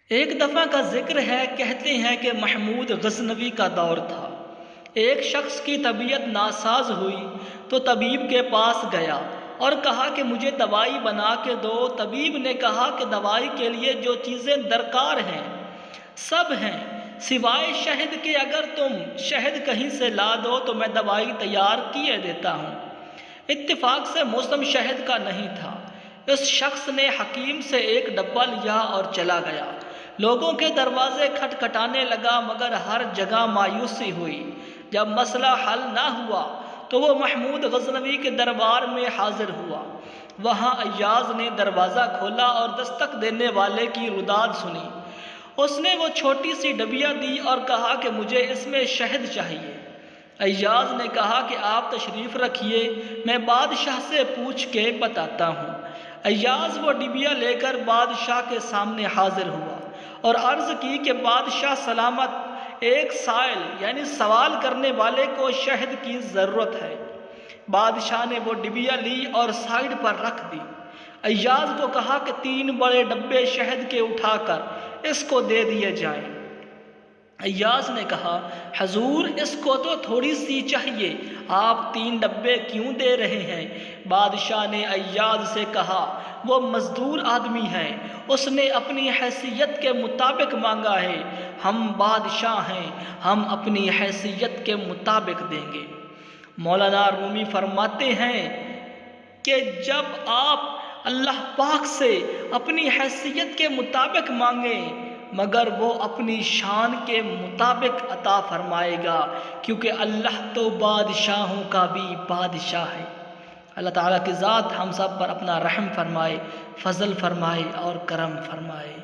एक दफ़ा का ज़िक्र है, कहते हैं कि महमूद गज़नवी का दौर था। एक शख्स की तबीयत नासाज हुई तो तबीब के पास गया और कहा कि मुझे दवाई बना के दो। तबीब ने कहा कि दवाई के लिए जो चीज़ें दरकार हैं सब हैं, सिवाय शहद के। अगर तुम शहद कहीं से ला दो तो मैं दवाई तैयार किए देता हूँ। इत्तेफाक से मौसम शहद का नहीं था। इस शख्स ने हकीम से एक डब्बा लिया और चला गया। लोगों के दरवाजे खटखटाने लगा, मगर हर जगह मायूसी हुई। जब मसला हल ना हुआ तो वो महमूद गज़नवी के दरबार में हाजिर हुआ। वहाँ अय्याज़ ने दरवाज़ा खोला और दस्तक देने वाले की रुदाद सुनी। उसने वो छोटी सी डबिया दी और कहा कि मुझे इसमें शहद चाहिए। अय्याज़ ने कहा कि आप तशरीफ़ रखिए, मैं बादशाह से पूछ के बताता हूँ। अय्याज़ वो डिबिया लेकर बादशाह के सामने हाजिर हुआ और अर्ज़ की कि बादशाह सलामत, एक साइल यानी सवाल करने वाले को शहद की ज़रूरत है। बादशाह ने वो डिबिया ली और साइड पर रख दी। अय्याज़ को कहा कि 3 बड़े डब्बे शहद के उठाकर इसको दे दिए जाएं। अय्याज़ ने कहा, हजूर इसको तो थोड़ी सी चाहिए, आप 3 डब्बे क्यों दे रहे हैं? बादशाह ने अय्याज़ से कहा, वो मज़दूर आदमी है, उसने अपनी हैसियत के मुताबिक मांगा है। हम बादशाह हैं, हम अपनी हैसियत के मुताबिक देंगे। मौलाना रूमी फरमाते हैं कि जब आप अल्लाह पाक से अपनी हैसियत के मुताबिक मांगें, मगर वो अपनी शान के मुताबिक अता फरमाएगा, क्योंकि अल्लाह तो बादशाहों का भी बादशाह है। अल्लाह ताला की ज़ात हम सब पर अपना रहम फरमाए, फ़ज़ल फरमाए और करम फरमाए।